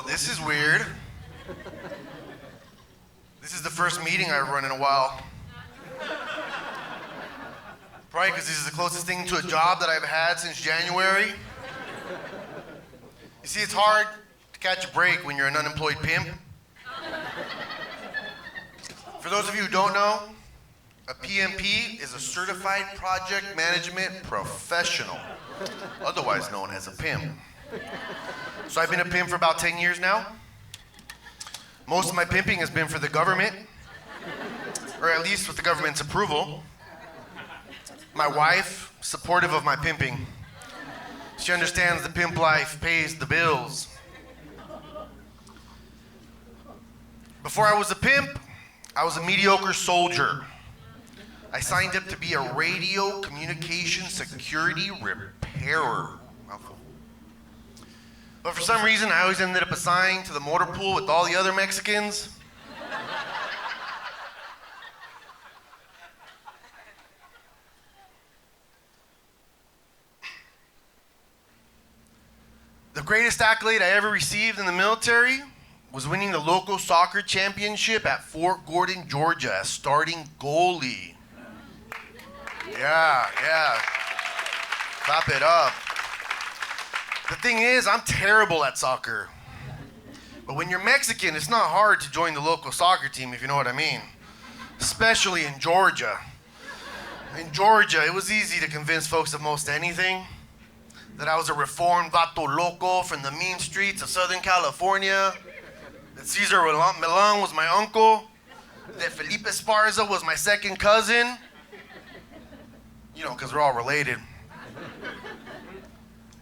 this is weird. This is the first meeting I've run in a while. Probably because this is the closest thing to a job that I've had since January. You see, it's hard to catch a break when you're an unemployed pimp. For those of you who don't know, a PMP is a Certified Project Management Professional, otherwise known as a pimp. So I've been a pimp for about 10 years now. Most of my pimping has been for the government, or at least with the government's approval. My wife, supportive of my pimping. She understands the pimp life pays the bills. Before I was a pimp, I was a mediocre soldier. I signed up to be a radio communication security repairer. Mouthful. But for some reason, I always ended up assigned to the motor pool with all the other Mexicans. The greatest accolade I ever received in the military was winning the local soccer championship at Fort Gordon, Georgia as starting goalie. Yeah. Clap it up. The thing is, I'm terrible at soccer. But when you're Mexican, it's not hard to join the local soccer team, if you know what I mean. Especially in Georgia. In Georgia, it was easy to convince folks of most anything. That I was a reformed vato loco from the mean streets of Southern California. That Cesar Morales was my uncle. That Felipe Esparza was my second cousin. You know, because we're all related.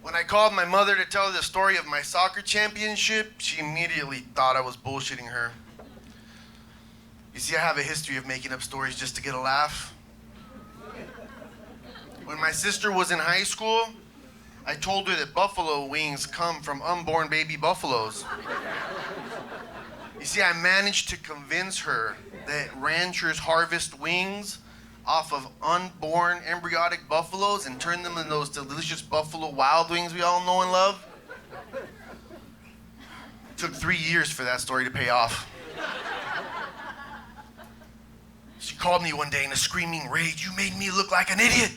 When I called my mother to tell her the story of my soccer championship, she immediately thought I was bullshitting her. You see, I have a history of making up stories just to get a laugh. When my sister was in high school, I told her that buffalo wings come from unborn baby buffaloes. You see, I managed to convince her that ranchers harvest wings off of unborn embryonic buffaloes and turn them into those delicious buffalo wild wings we all know and love. It took 3 years for that story to pay off. She called me one day in a screaming rage, "You made me look like an idiot."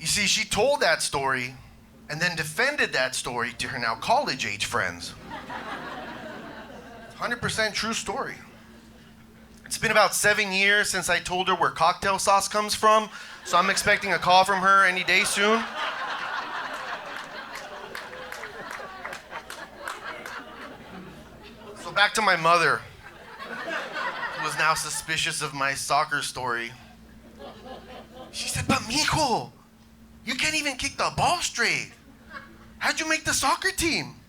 You see, she told that story and then defended that story to her now college-age friends. 100% true story. It's been about 7 years since I told her where cocktail sauce comes from, so I'm expecting a call from her any day soon. So back to my mother, who was now suspicious of my soccer story. She said, "But mijo, you can't even kick the ball straight. How'd you make the soccer team?"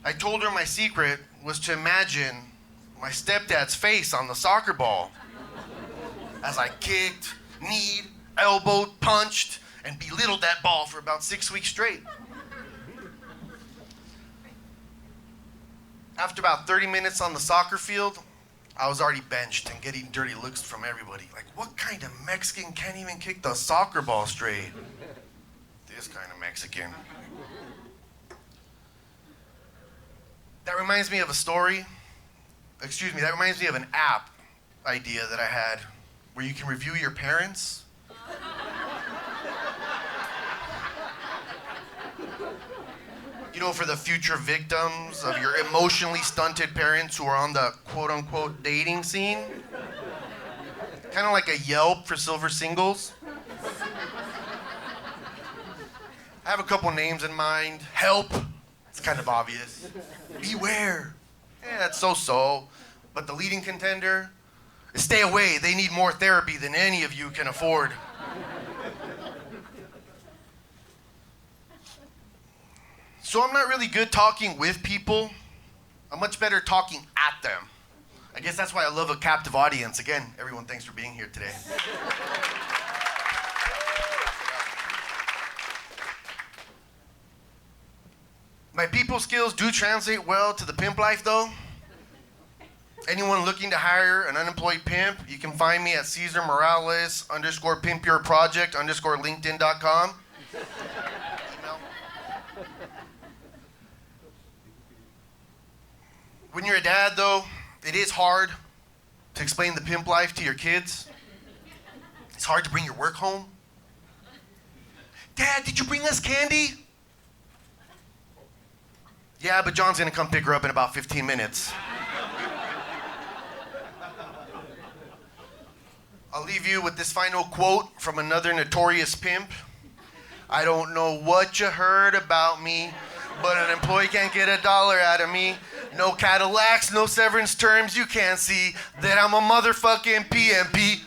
I told her my secret was to imagine my stepdad's face on the soccer ball as I kicked, kneed, elbowed, punched, and belittled that ball for about 6 weeks straight. After about 30 minutes on the soccer field, I was already benched and getting dirty looks from everybody. Like, what kind of Mexican can't even kick the soccer ball straight? This kind of Mexican. That reminds me of a story. That reminds me of an app idea that I had where you can review your parents. You know, for the future victims of your emotionally stunted parents who are on the quote-unquote dating scene. Kind of like a Yelp for silver singles. I have a couple names in mind. Help. It's kind of obvious. Beware. That's so-so. But the leading contender is stay away. They need more therapy than any of you can afford. So I'm not really good talking with people. I'm much better talking at them. I guess that's why I love a captive audience. Again, everyone, thanks for being here today. My people skills do translate well to the pimp life, though. Anyone looking to hire an unemployed pimp, you can find me at Cesar Morales _pimpyourproject _linkedin.com. Email. When you're a dad, though, it is hard to explain the pimp life to your kids. It's hard to bring your work home. Dad, did you bring us candy? Yeah, but John's gonna come pick her up in about 15 minutes. I'll leave you with this final quote from another notorious pimp. I don't know what you heard about me, but an employee can't get $1 out of me. No Cadillacs, no severance terms, you can't see that I'm a motherfucking PMP.